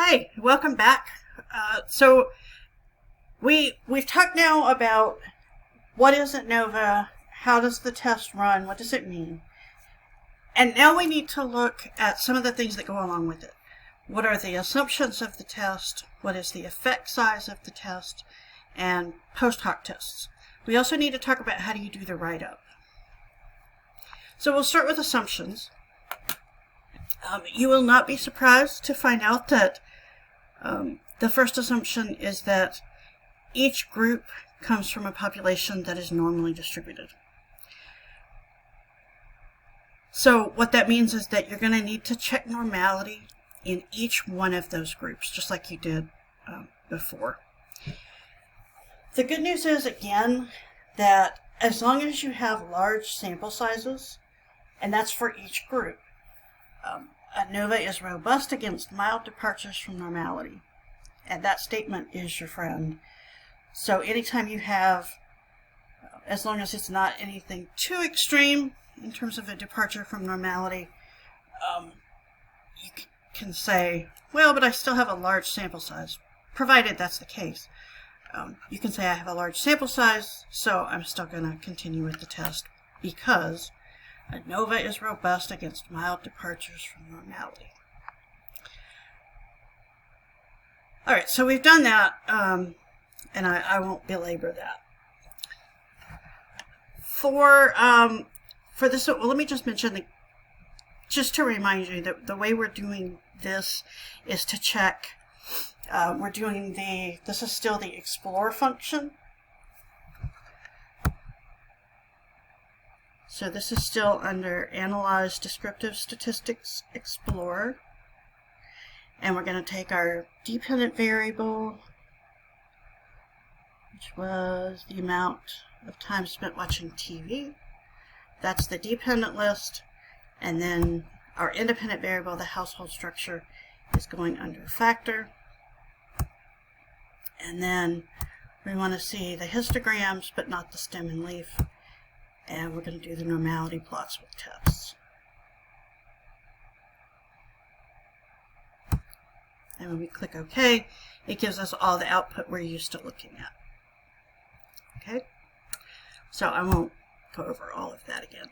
Hi, welcome back. So we've talked now about what is ANOVA, how does the test run, what does it mean, and now we need to look at some of the things that go along with it. What are the assumptions of the test? What is the effect size of the test? And post hoc tests. We also need to talk about how do you do the write-up. So we'll start with assumptions. You will not be surprised to find out that the first assumption is that each group comes from a population that is normally distributed. So what that means is that you're going to need to check normality in each one of those groups, just like you did before. The good news is, again, that as long as you have large sample sizes, and that's for each group, ANOVA is robust against mild departures from normality. And that statement is your friend. So anytime you have, as long as it's not anything too extreme in terms of a departure from normality, you can say, well, but I still have a large sample size, provided that's the case. You can say I have a large sample size, so I'm still going to continue with the test because ANOVA is robust against mild departures from normality. All right, so we've done that, and I won't belabor that. For this, well, let me just mention, just to remind you that the way we're doing this is to check. We're doing this is still the explore function. So this is still under Analyze Descriptive Statistics Explorer. And we're going to take our dependent variable, which was the amount of time spent watching TV. That's the dependent list. And then our independent variable, the household structure, is going under factor. And then we want to see the histograms, but not the stem and leaf. And we're going to do the normality plots with tests. And when we click OK, it gives us all the output we're used to looking at. Okay? So I won't go over all of that again.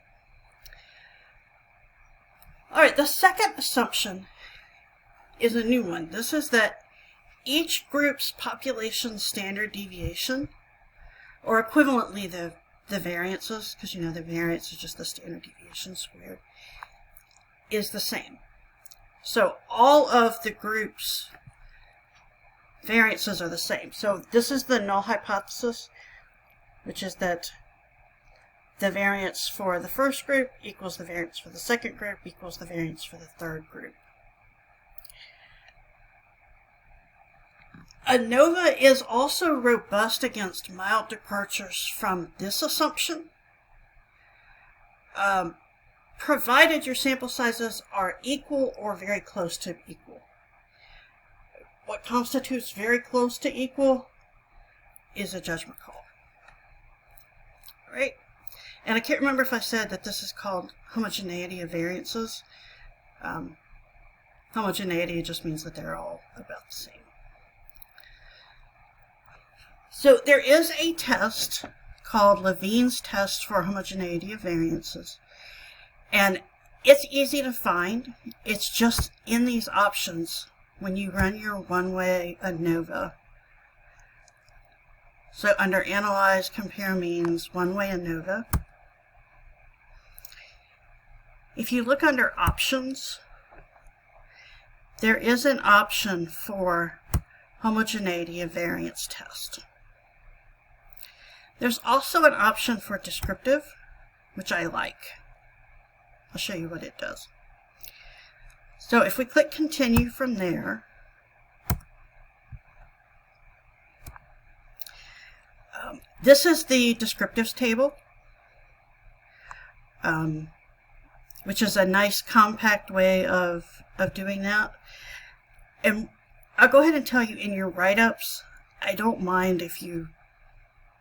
All right, the second assumption is a new one. This is that each group's population standard deviation, or equivalently the variances, because you know the variance is just the standard deviation squared, is the same. So all of the groups' variances are the same. So this is the null hypothesis, which is that the variance for the first group equals the variance for the second group equals the variance for the third group. ANOVA is also robust against mild departures from this assumption, provided your sample sizes are equal or very close to equal. What constitutes very close to equal is a judgment call. All right? And I can't remember if I said that this is called homogeneity of variances. Homogeneity just means that they're all about the same. So there is a test called Levine's test for homogeneity of variances. And it's easy to find. It's just in these options when you run your one-way ANOVA. So under Analyze, Compare Means, one-way ANOVA. If you look under Options, there is an option for homogeneity of variance test. There's also an option for descriptive, which I like. I'll show you what it does. So if we click Continue from there, this is the descriptives table, which is a nice compact way of doing that. And I'll go ahead and tell you, in your write-ups, I don't mind if you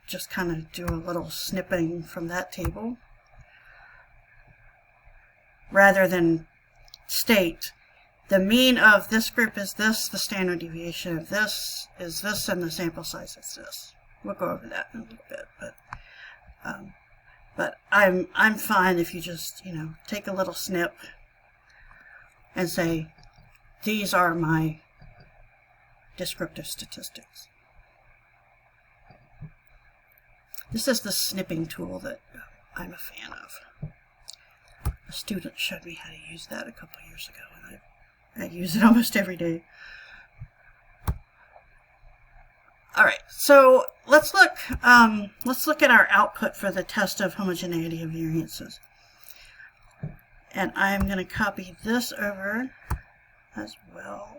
just kind of do a little snipping from that table rather than state the mean of this group is this, the standard deviation of this is this, and the sample size is this. We'll go over that in a little bit, but I'm fine if you just, you know, take a little snip and say, these are my descriptive statistics. This is the snipping tool that I'm a fan of. A student showed me how to use that a couple years ago, and I use it almost every day. All right, so let's look at our output for the test of homogeneity of variances. And I'm going to copy this over as well.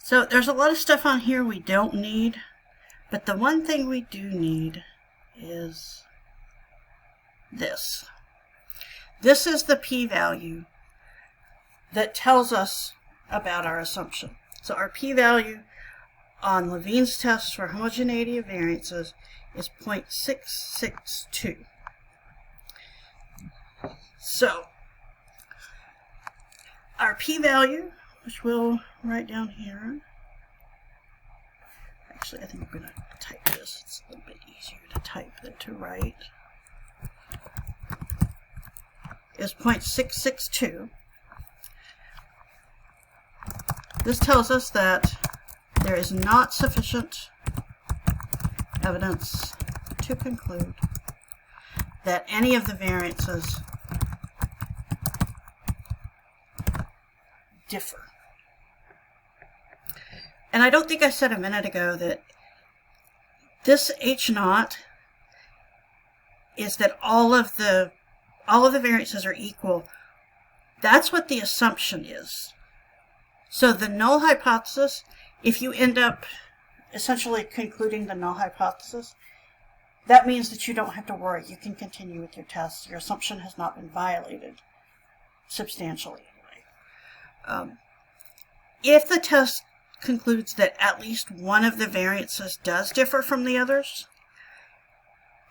So there's a lot of stuff on here we don't need, but the one thing we do need is this. This is the p-value that tells us about our assumption. So our p-value on Levine's test for homogeneity of variances is 0.662. So our p-value, which we'll write down here. Actually, I think I'm going to type this. It's a little bit easier to type than to write. Is 0.662. This tells us that there is not sufficient evidence to conclude that any of the variances differ. And I don't think I said a minute ago that this H0 is that all of the variances are equal. That's what the assumption is. So the null hypothesis, if you end up essentially concluding the null hypothesis, that means that you don't have to worry. You can continue with your test. Your assumption has not been violated substantially anyway. If the test concludes that at least one of the variances does differ from the others,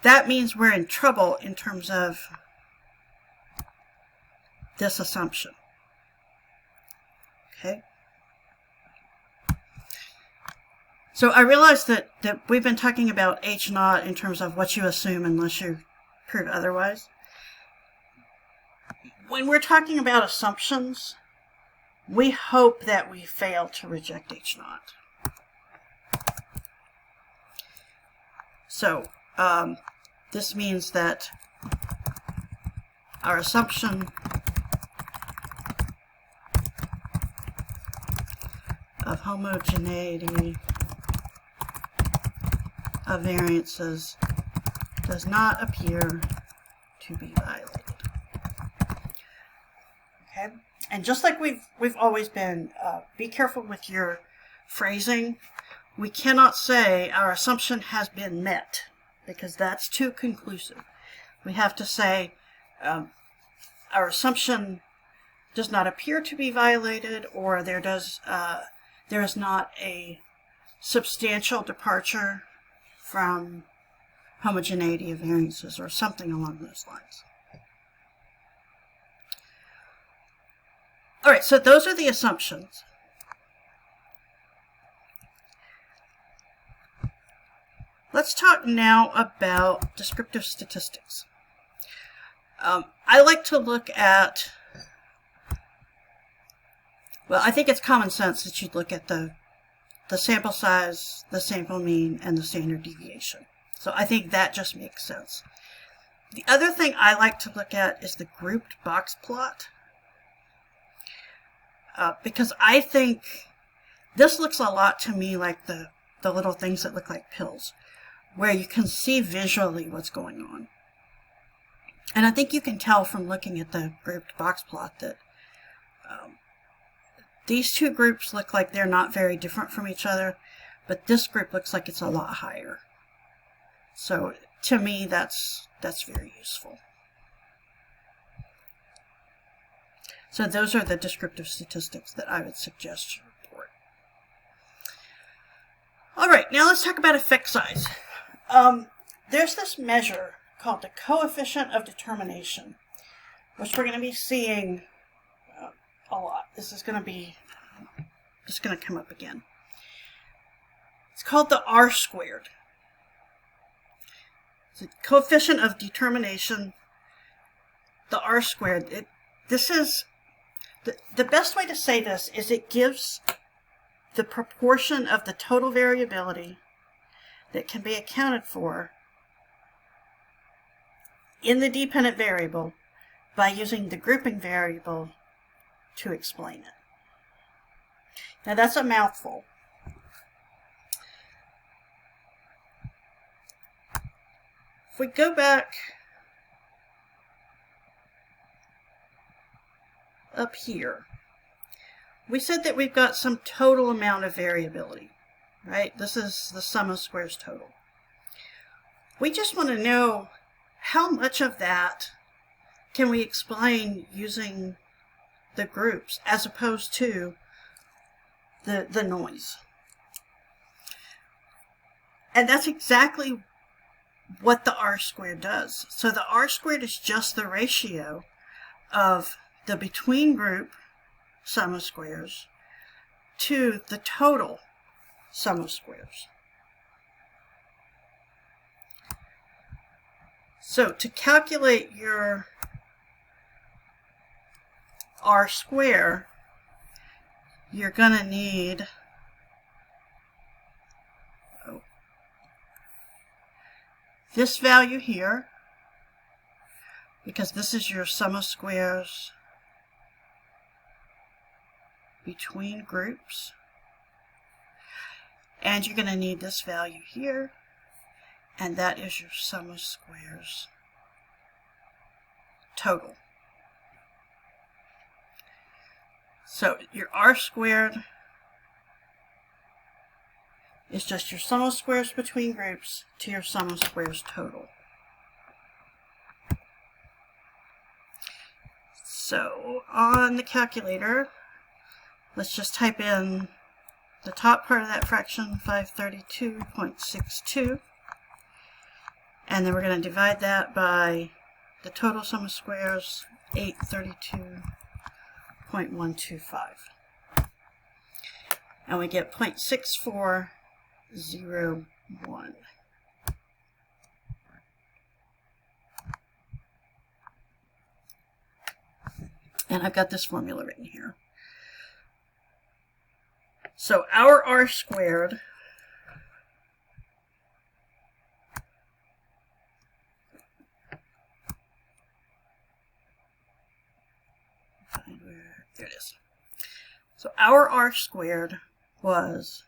that means we're in trouble in terms of this assumption. Okay? So I realize that we've been talking about H0 in terms of what you assume unless you prove otherwise. When we're talking about assumptions, we hope that we fail to reject H0. So this means that our assumption of homogeneity of variances does not appear to be violated. Okay? And just like we've always been, be careful with your phrasing. We cannot say our assumption has been met, because that's too conclusive. We have to say our assumption does not appear to be violated, or there is not a substantial departure from homogeneity of variances, or something along those lines. All right, so those are the assumptions. Let's talk now about descriptive statistics. I like to look at, well, I think it's common sense that you'd look at the sample size, the sample mean, and the standard deviation. So I think that just makes sense. The other thing I like to look at is the grouped box plot. Because I think this looks a lot to me like the little things that look like pills, where you can see visually what's going on. And I think you can tell from looking at the grouped box plot that these two groups look like they're not very different from each other, but this group looks like it's a lot higher. So to me, that's very useful. So those are the descriptive statistics that I would suggest you report. All right, now let's talk about effect size. There's this measure called the coefficient of determination, which we're going to be seeing a lot. This is going to be just going to come up again. It's called the R squared. It's a coefficient of determination, the R squared. This is the best way to say this is it gives the proportion of the total variability that can be accounted for in the dependent variable by using the grouping variable to explain it. Now that's a mouthful. If we go back up here, we said that we've got some total amount of variability, right? This is the sum of squares total. We just want to know how much of that can we explain using the groups as opposed to the noise. And that's exactly what the R squared does. So the R squared is just the ratio of the between group sum of squares to the total sum of squares. So to calculate your R square, you're going to need this value here, because this is your sum of squares between groups. And you're going to need this value here, and that is your sum of squares total. So your R squared is just your sum of squares between groups to your sum of squares total. So on the calculator, let's just type in the top part of that fraction, 532.62, and then we're going to divide that by the total sum of squares, 832.125. And we get 0.6401. And I've got this formula written here. So our R squared there it is. So our R squared was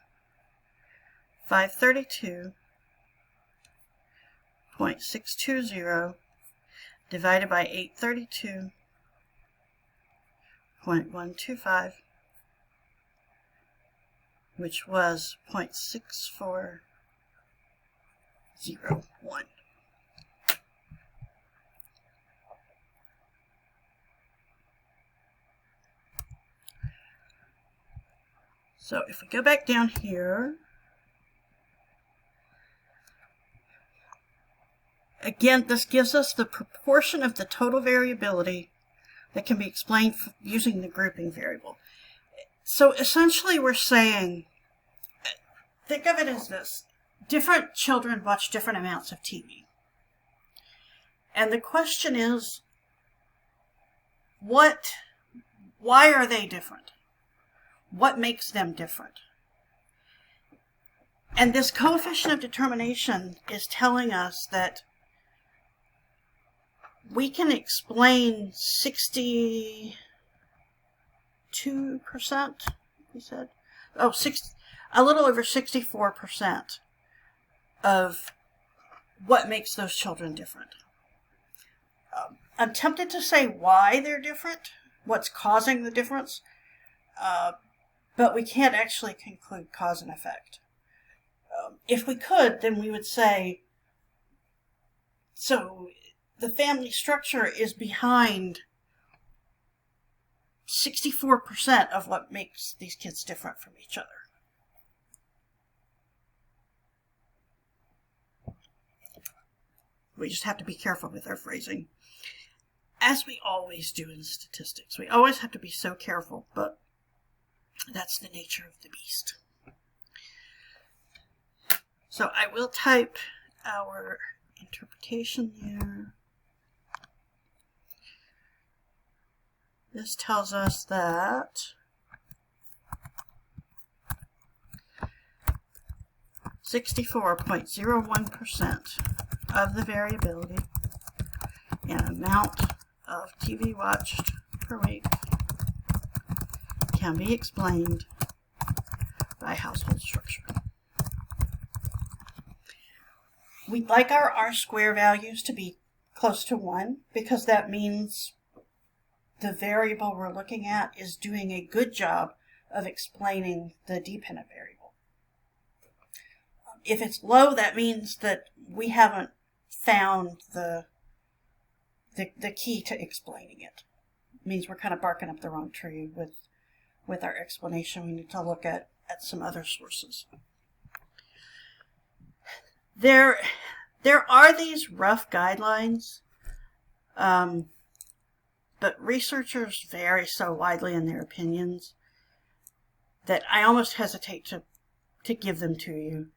532.620 divided by 832.125, which was 0.6401. So if we go back down here, again, this gives us the proportion of the total variability that can be explained using the grouping variable. So essentially we're saying, think of it as this. Different children watch different amounts of TV. And the question is, why are they different? What makes them different? And this coefficient of determination is telling us that we can explain 62%, we said? Oh, a little over 64% of what makes those children different. I'm tempted to say why they're different, what's causing the difference, but we can't actually conclude cause and effect. If we could, then we would say So the family structure is behind 64% of what makes these kids different from each other. We just have to be careful with our phrasing, as we always do in statistics. We always have to be so careful, but that's the nature of the beast. So I will type our interpretation there. This tells us that 64.01% of the variability in amount of TV watched per week can be explained by household structure. We'd like our R-square values to be close to 1 because that means the variable we're looking at is doing a good job of explaining the dependent variable. If it's low, that means that we haven't found the key to explaining it. It means we're kind of barking up the wrong tree with our explanation. We need to look at some other sources. There are these rough guidelines, but researchers vary so widely in their opinions that I almost hesitate to give them to you.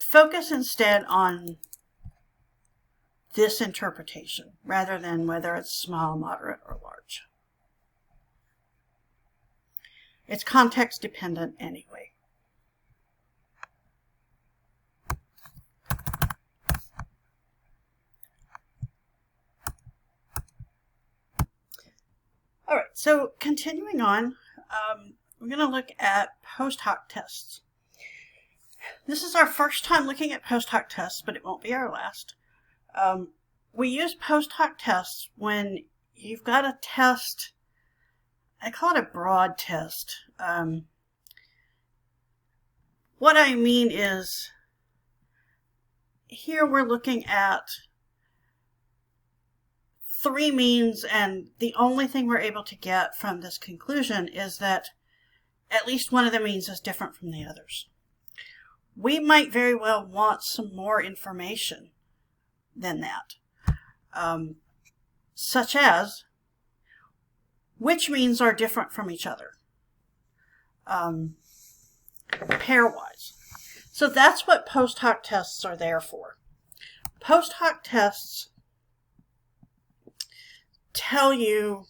Focus instead on this interpretation rather than whether it's small, moderate, or large. It's context dependent anyway. All right, so continuing on, we're going to look at post hoc tests. This is our first time looking at post hoc tests, but it won't be our last. We use post hoc tests when you've got a test, I call it a broad test. What I mean is, here we're looking at 3 means, and the only thing we're able to get from this conclusion is that at least one of the means is different from the others. We might very well want some more information than that, such as which means are different from each other, pairwise. So that's what post hoc tests are there for. Post hoc tests tell you,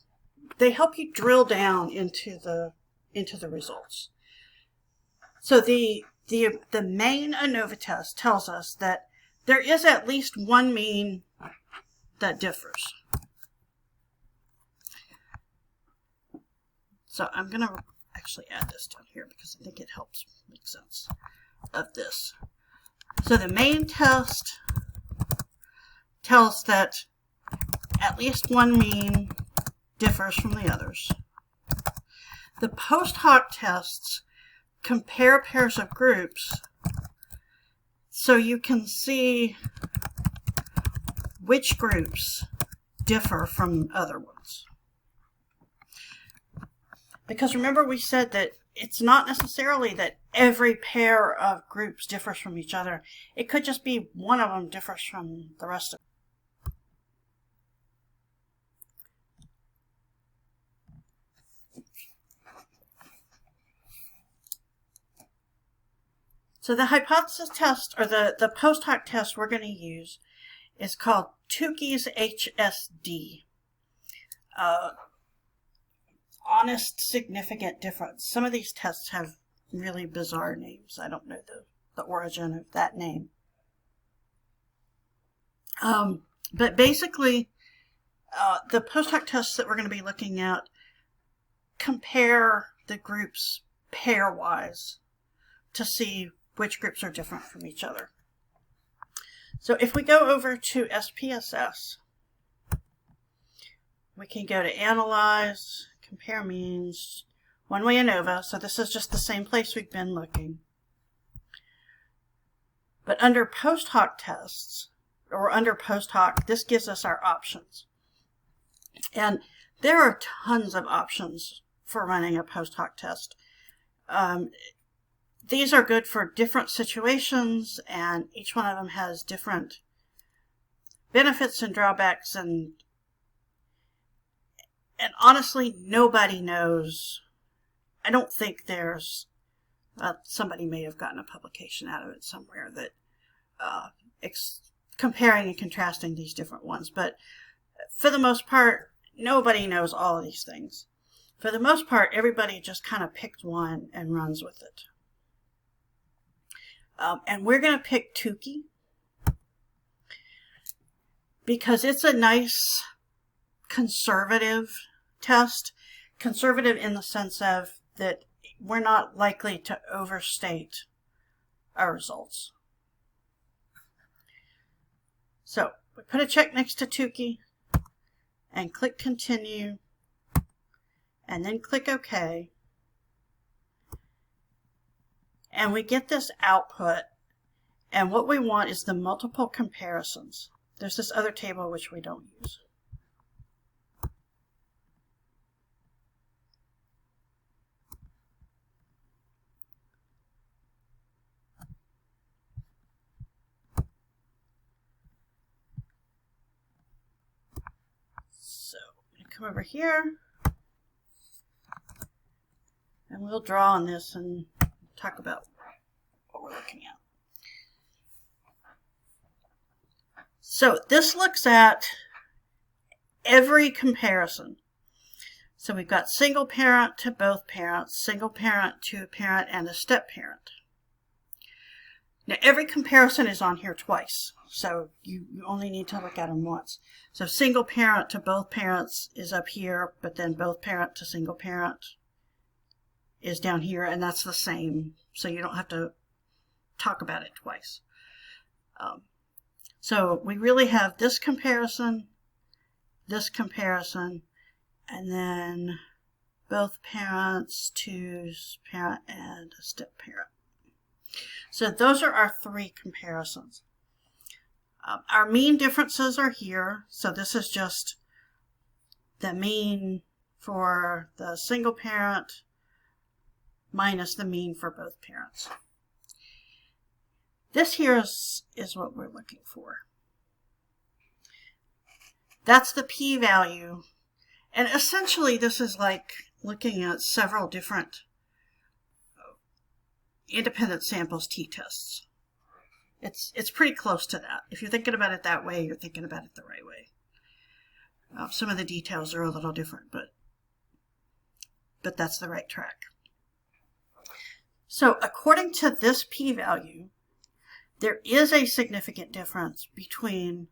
they help you drill down into the results. So the main ANOVA test tells us that there is at least one mean that differs. So I'm going to actually add this down here because I think it helps make sense of this. So the main test tells that at least one mean differs from the others. The post hoc tests compare pairs of groups so you can see which groups differ from other ones. Because remember, we said that it's not necessarily that every pair of groups differs from each other. It could just be one of them differs from the rest of them. So the hypothesis test, or the post hoc test we're going to use, is called Tukey's HSD. Honest significant difference. Some of these tests have really bizarre names. I don't know the origin of that name. But basically, the post hoc tests that we're going to be looking at compare the groups pairwise to see which groups are different from each other. So if we go over to SPSS, we can go to Analyze, Compare Means, one-way ANOVA. So this is just the same place we've been looking. But under post hoc tests, or under post hoc, this gives us our options. And there are tons of options for running a post hoc test. These are good for different situations, and each one of them has different benefits and drawbacks, and honestly, nobody knows. I don't think there's, somebody may have gotten a publication out of it somewhere that comparing and contrasting these different ones, but for the most part, nobody knows all of these things. For the most part, everybody just kind of picked one and runs with it. And we're going to pick Tukey because it's a nice conservative test. Conservative in the sense of that we're not likely to overstate our results. So we put a check next to Tukey and click Continue, and then click OK. And we get this output, and what we want is the multiple comparisons. There's this other table which we don't use. So I'm going to come over here, and we'll draw on this and talk about what we're looking at. So this looks at every comparison. So we've got single parent to both parents, single parent to a parent, and a step parent. Now every comparison is on here twice, so you only need to look at them once. So single parent to both parents is up here, but then both parent to single parent is down here, and that's the same, so you don't have to talk about it twice. So we really have this comparison, and then both parents to parent and a step parent. So those are our three comparisons. Our mean differences are here, so this is just the mean for the single parent minus the mean for both parents. This here is what we're looking for. That's the p-value. And essentially this is like looking at several different independent samples t-tests. It's pretty close to that. If you're thinking about it that way, you're thinking about it the right way. Some of the details are a little different, but that's the right track. So according to this p-value, there is a significant difference between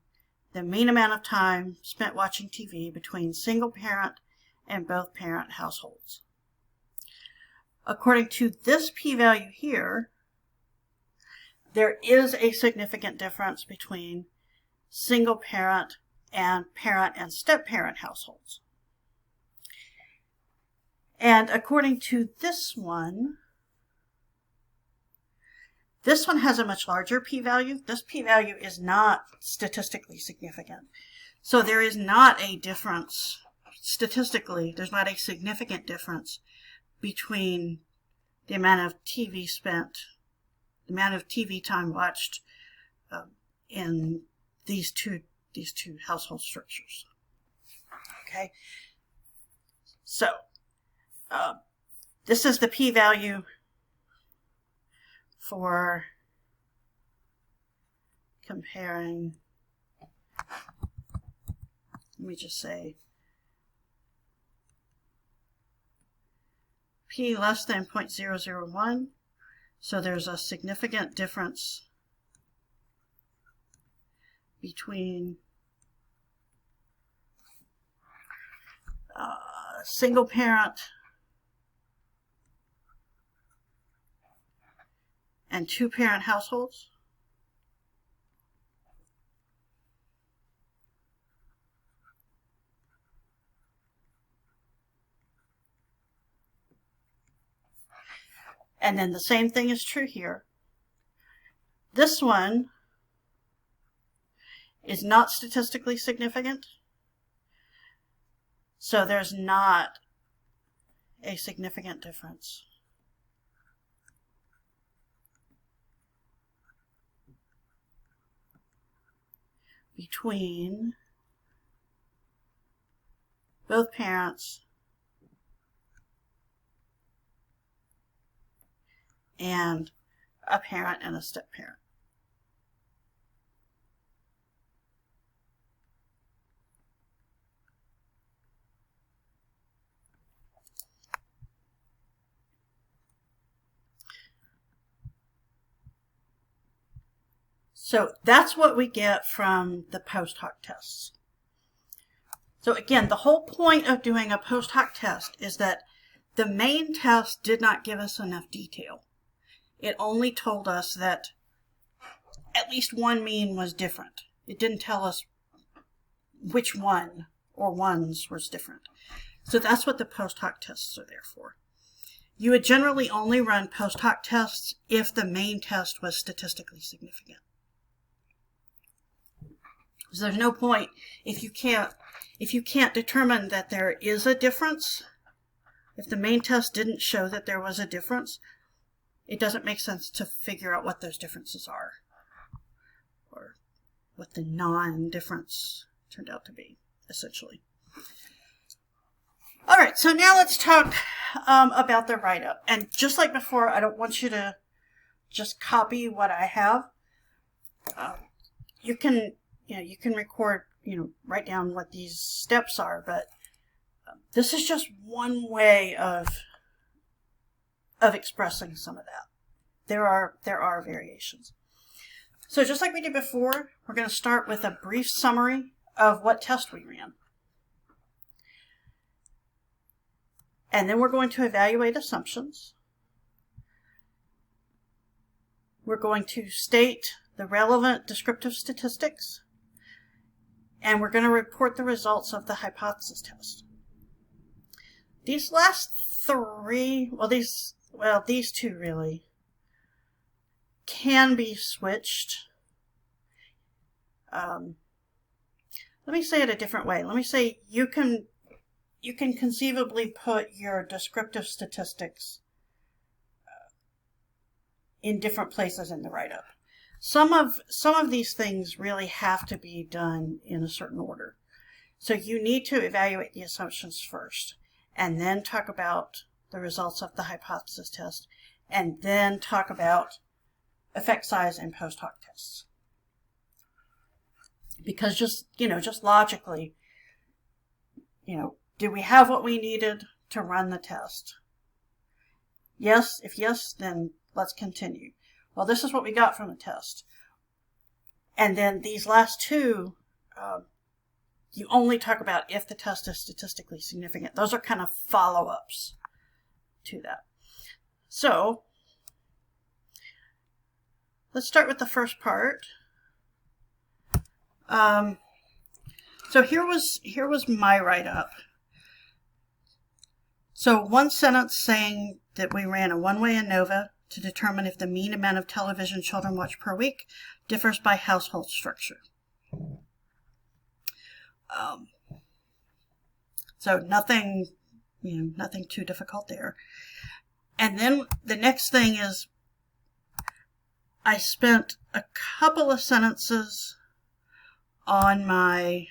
the mean amount of time spent watching TV between single parent and both parent households. According to this p-value here, there is a significant difference between single parent and step parent households. And according to this one has a much larger p-value. This p-value is not statistically significant. So there is not a difference, statistically, there's not a significant difference between the amount of TV spent, the amount of TV time watched in these two household structures. Okay, so this is the p-value for comparing, let me just say, p less than 0.001, so there's a significant difference between single parent and two parent households. And then the same thing is true here. This one is not statistically significant. So there's not a significant difference between both parents and a parent and a step-parent. So that's what we get from the post hoc tests. So again, the whole point of doing a post hoc test is that the main test did not give us enough detail. It only told us that at least one mean was different. It didn't tell us which one or ones was different. So that's what the post hoc tests are there for. You would generally only run post hoc tests if the main test was statistically significant. So there's no point if you can't determine that there is a difference. If the main test didn't show that there was a difference, it doesn't make sense to figure out what those differences are, or what the non-difference turned out to be, essentially. All right, so now let's talk about the write-up. And just like before, I don't want you to just copy what I have. You can record, write down what these steps are, but this is just one way of expressing some of that. There are variations. So just like we did before, we're going to start with a brief summary of what test we ran. And then we're going to evaluate assumptions. We're going to state the relevant descriptive statistics. And we're going to report the results of the hypothesis test. These last three, these two really, can be switched. Let me say it a different way. Let me say you can conceivably put your descriptive statistics in different places in the write-up. Some of these things really have to be done in a certain order. So you need to evaluate the assumptions first, and then talk about the results of the hypothesis test, and then talk about effect size and post hoc tests. Because just logically, did we have what we needed to run the test? Yes. If yes, then let's continue. Well, this is what we got from the test. And then these last two, you only talk about if the test is statistically significant. Those are kind of follow-ups to that. So let's start with the first part. So here was my write-up. So one sentence saying that we ran a one-way ANOVA to determine if the mean amount of television children watch per week differs by household structure. So nothing too difficult there. And then the next thing is I spent a couple of sentences on my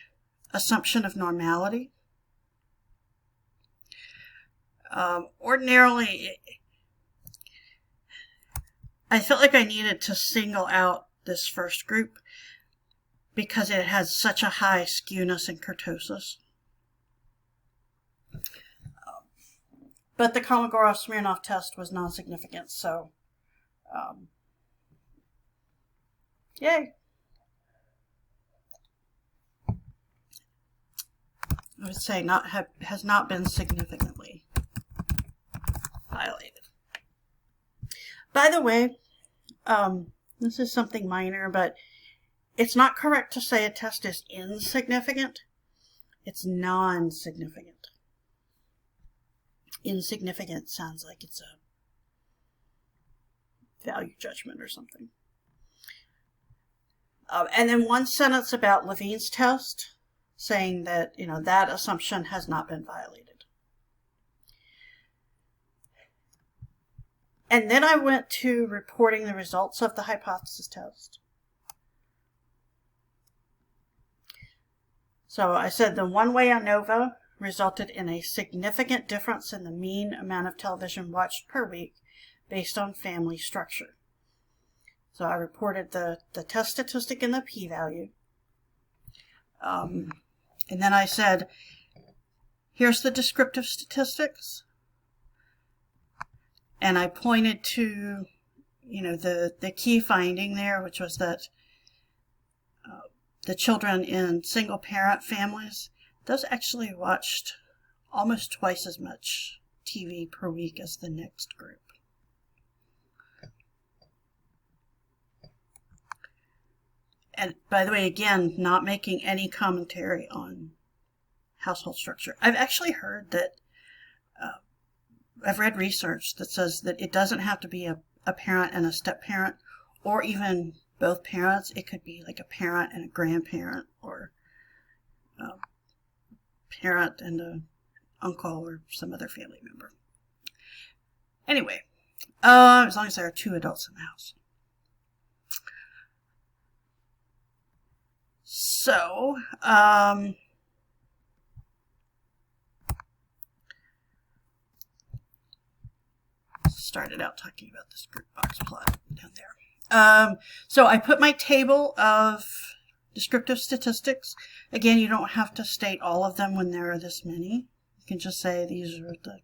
assumption of normality. Ordinarily, I felt like I needed to single out this first group because it has such a high skewness and kurtosis. But the Kolmogorov-Smirnov test was non-significant, so yay. I would say has not been significantly violated. By the way, this is something minor, but it's not correct to say a test is insignificant. It's non-significant. Insignificant sounds like it's a value judgment or something. And then one sentence about Levine's test, saying that, that assumption has not been violated. And then I went to reporting the results of the hypothesis test. So I said the one-way ANOVA resulted in a significant difference in the mean amount of television watched per week based on family structure. So I reported the test statistic and the p-value. And then I said, here's the descriptive statistics. And I pointed to, the key finding there, which was that the children in single-parent families, those actually watched almost twice as much TV per week as the next group. And by the way, again, not making any commentary on household structure. I've actually heard that, I've read research that says that it doesn't have to be a parent and a step-parent, or even both parents. It could be like a parent and a grandparent, or a parent and an uncle or some other family member. Anyway, as long as there are 2 adults in the house. So, started out talking about this group box plot down there. So I put my table of descriptive statistics. Again, you don't have to state all of them when there are this many. You can just say these are the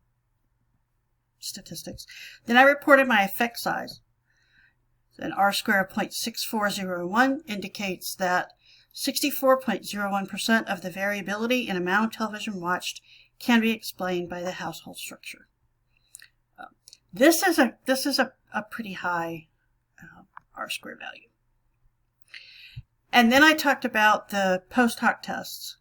statistics. Then I reported my effect size. An R-square of 0.6401 indicates that 64.01% of the variability in amount of television watched can be explained by the household structure. This is a pretty high R-square value. And then I talked about the post hoc tests.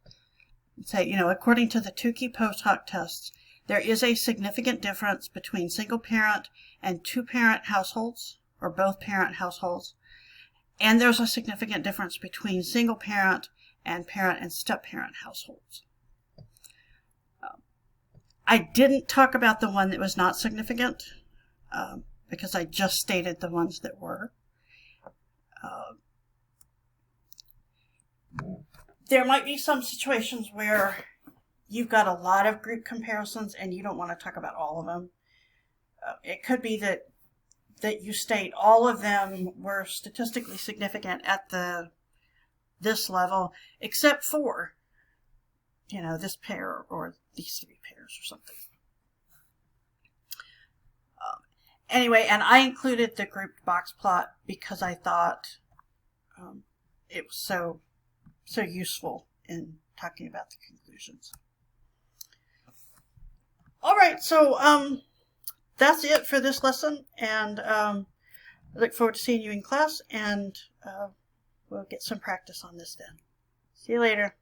Say, according to the Tukey post hoc tests, there is a significant difference between single parent and 2-parent households, or both parent households. And there's a significant difference between single parent and step-parent households. I didn't talk about the one that was not significant because I just stated the ones that were. There might be some situations where you've got a lot of group comparisons and you don't want to talk about all of them. It could be that you state all of them were statistically significant at this level, except for, this pair or these 3 pairs or something. Anyway, and I included the grouped box plot because I thought it was so useful in talking about the conclusions. All right, so that's it for this lesson, and I look forward to seeing you in class, and we'll get some practice on this then. See you later.